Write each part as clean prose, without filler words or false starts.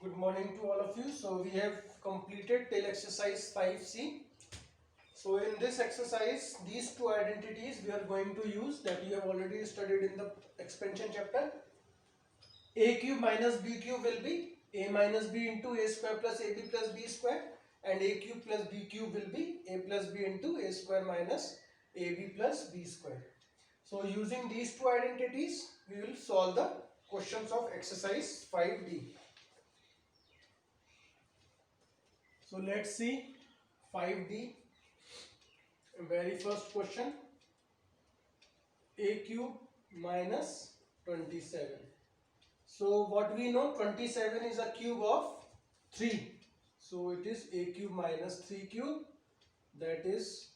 Good morning to all of you. So we have completed till exercise 5C. So in this exercise, these two identities we are going to use that you have already studied in the expansion chapter. A cube minus B cube will be A minus B into A square plus AB plus B square, and A cube plus B cube will be A plus B into A square minus AB plus B square. So using these two identities, we will solve the questions of exercise 5D. So let's see 5D. Very first question, A cube minus 27. So what we know, 27 is a cube of 3. So it is A cube minus 3 cube. That is,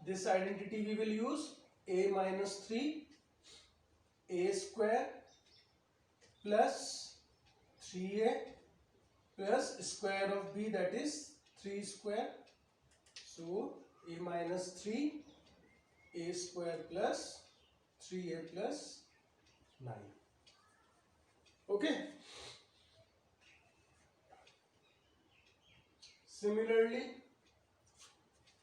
this identity we will use A minus 3 A square plus 3A plus square of B, that is 3 square. So A minus 3 A square plus 3A plus 9. Okay. Similarly,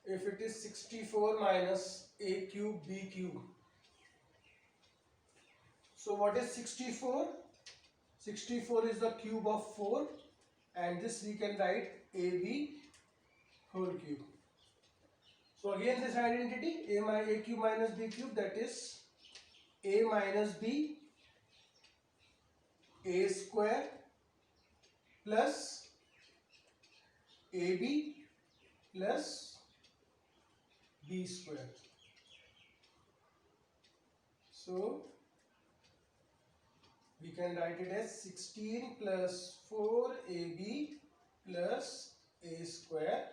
if it is 64 minus A cube B cube. So what is 64? 64 is the cube of 4, and this we can write AB whole cube. So again this identity A cube minus B cube, that is A minus B A square plus AB plus B square. So we can write it as 16 plus 4AB plus A square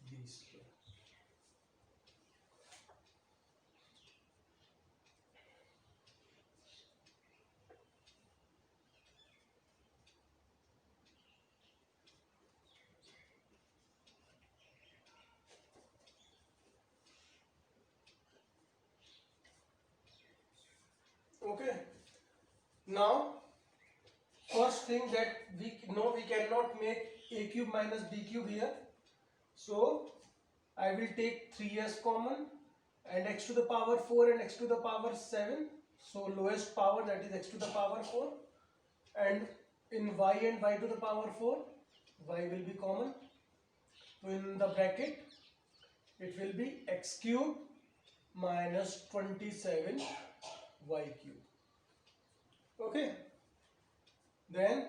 B square. Okay. Now, first thing that we know, we cannot make A cube minus B cube here. So I will take 3 as common, and x to the power 4 and x to the power 7. So lowest power, that is x to the power 4. And in y and y to the power 4, y will be common. So in the bracket, it will be x cube minus 27 y cube. Okay. Then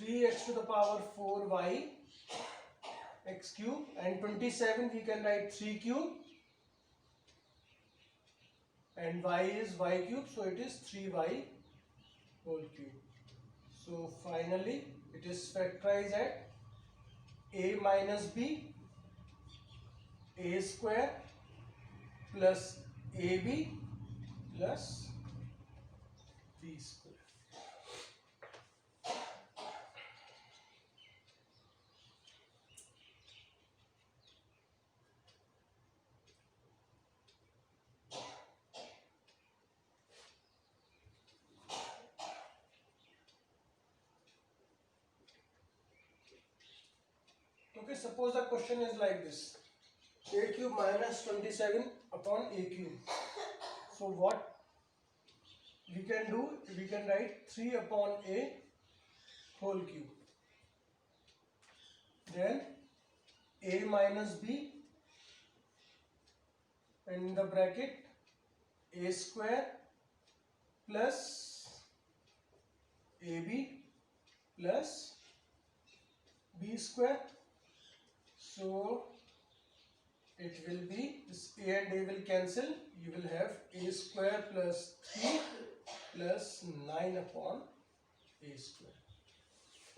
3x to the power 4y x cube, and 27 we can write 3 cube, and y is y cube, so it is 3y whole cube. So finally it is factorized at A minus B A square plus AB plus B square. Okay, suppose the question is like this: A cube minus 27 upon A cube. So what we can do, we can write 3 upon A whole cube. Then A minus B, and in the bracket A square plus AB plus B square. So it will be, this A and A will cancel. You will have A square plus 3 plus 9 upon A square.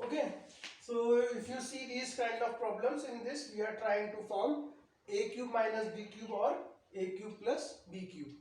Okay. So if you see these kind of problems, in this we are trying to form A cube minus B cube or A cube plus B cube.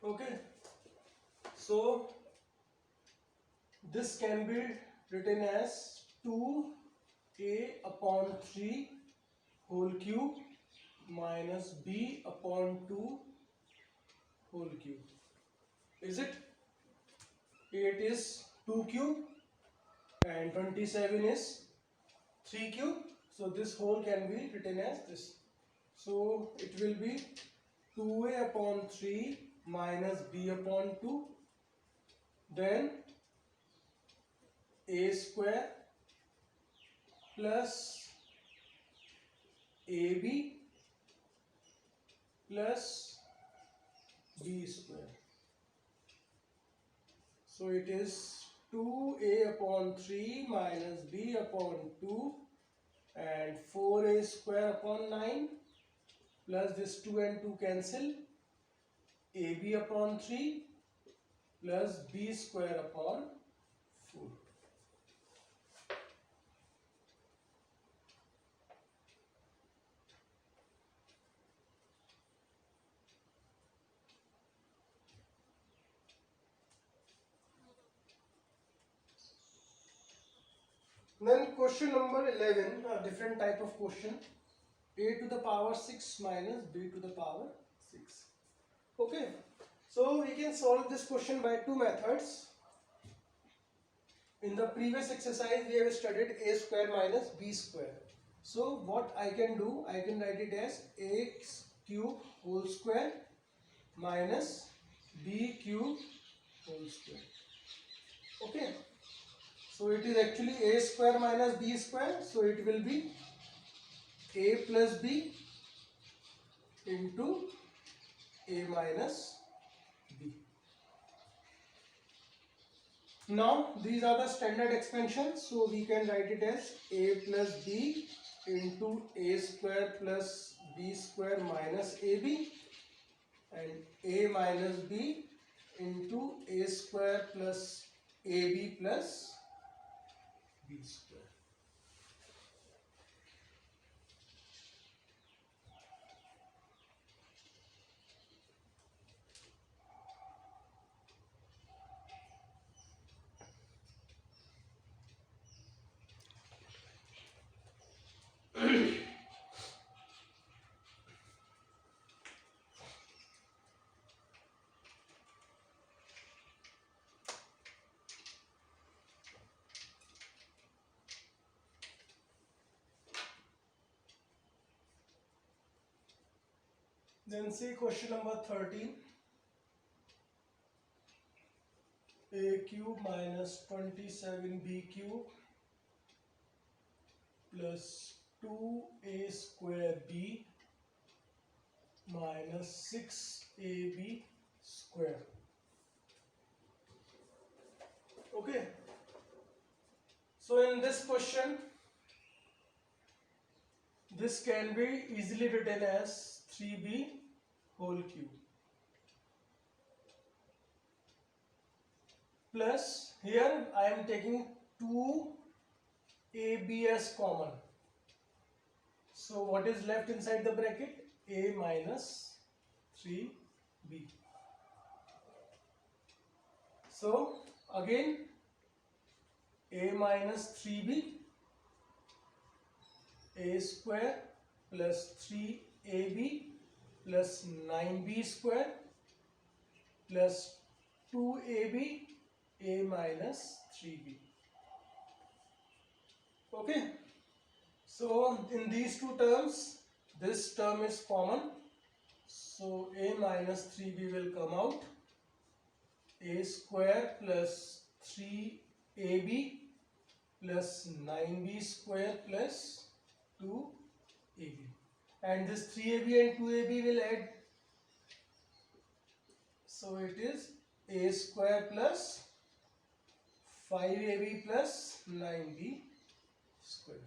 Okay, so this can be written as 2a upon 3 whole cube minus b upon 2 whole cube. Is it? 8 is 2 cube and 27 is 3 cube. So this whole can be written as this. So it will be 2a upon 3 minus b upon 2, then a square plus ab plus b square. So it is 2a upon 3 minus b upon 2 and 4a square upon 9 plus this 2 and 2 cancel, ab upon 3 plus b square upon 4. Then question number 11, a different type of question. A to the power 6 minus b to the power 6. Okay, so we can solve this question by two methods. In the previous exercise we have studied a square minus b square. So what I can do, I can write it as x cube whole square minus b cube whole square. Okay, so it is actually a square minus b square, so it will be a plus b into a minus b. Now these are the standard expansions, so we can write it as a plus b into a square plus b square minus ab and a minus b into a square plus ab plus b square. Then see question number 13. A cube minus 27b cube plus 2a square b minus 6ab square. Okay, so in this question this can be easily written as 3b whole cube plus, here I am taking 2ab as common. So what is left inside the bracket? A minus 3b. So again a minus 3b, a square plus 3ab plus 9b square plus 2ab, a minus 3b. Okay, so in these two terms this term is common, so a minus 3b will come out. A square plus 3ab plus 9b square plus 2ab, and this 3ab and 2ab will add, so it is a square plus 5ab plus 9b square.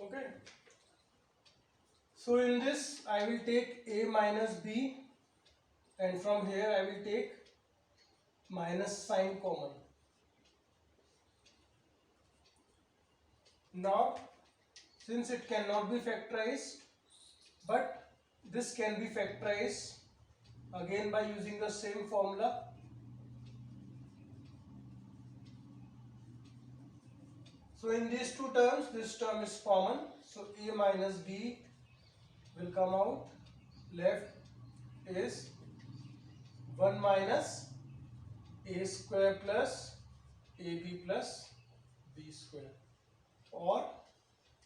Okay. So in this I will take a minus b, and from here I will take minus sign common. Now since it cannot be factorized, but this can be factorized again by using the same formula. So in these two terms, this term is common. So a minus b will come out. Left is 1 minus a square plus ab plus b square, or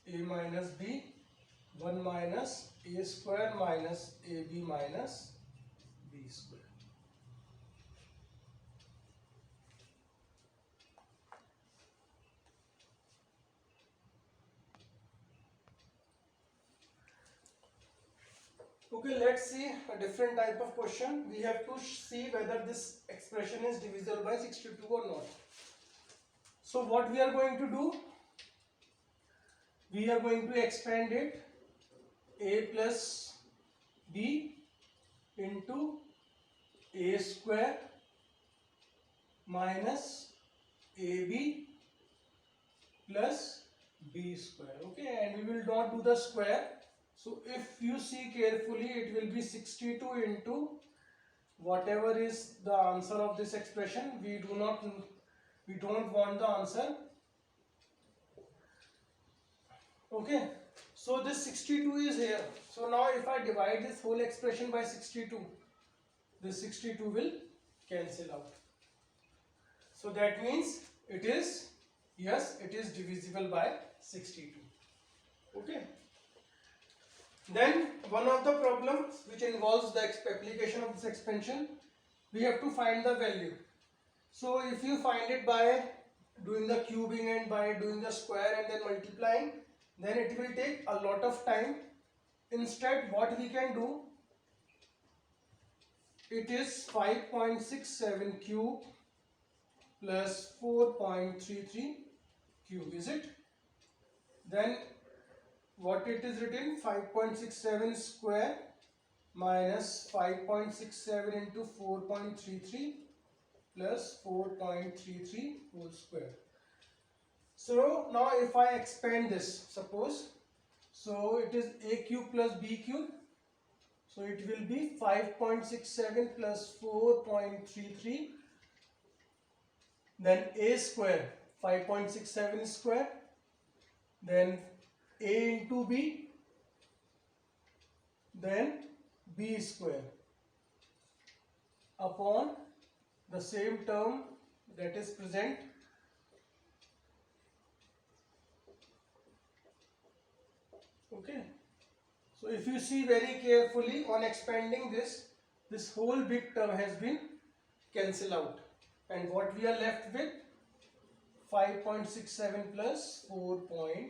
a minus b 1 minus a square minus ab minus b square. Okay, let's see a different type of question. We have to see whether this expression is divisible by 62 or not. So what we are going to do, we are going to expand it a plus b into a square minus ab plus b square. Okay, and we will not do the square. So if you see carefully, it will be 62 into whatever is the answer of this expression. We don't want the answer. Okay, so this 62 is here. So now if I divide this whole expression by 62, this 62 will cancel out. So that means it is, yes, it is divisible by 62. Okay. Then one of the problems which involves the application of this expansion, we have to find the value. So if you find it by doing the cubing and by doing the square and then multiplying, then it will take a lot of time. Instead, what we can do, it is 5.67 cube plus 4.33 cube, is it? Then what it is written, 5.67 square minus 5.67 into 4.33 plus 4.33 whole square. So now if I expand this, suppose, so it is a cube plus b cube, so it will be 5.67 plus 4.33, then a square, 5.67 square, then a into b, then b square upon the same term that is present. Okay, so if you see very carefully on expanding this whole big term has been cancelled out, and what we are left with, 5.67 plus 4.33.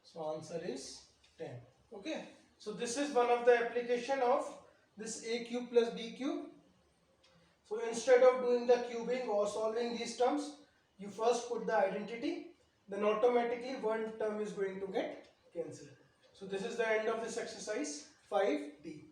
So answer is 10. Okay, so this is one of the application of this a cube plus b cube. So instead of doing the cubing or solving these terms, you first put the identity, then automatically one term is going to get cancelled. So this is the end of this exercise 5D.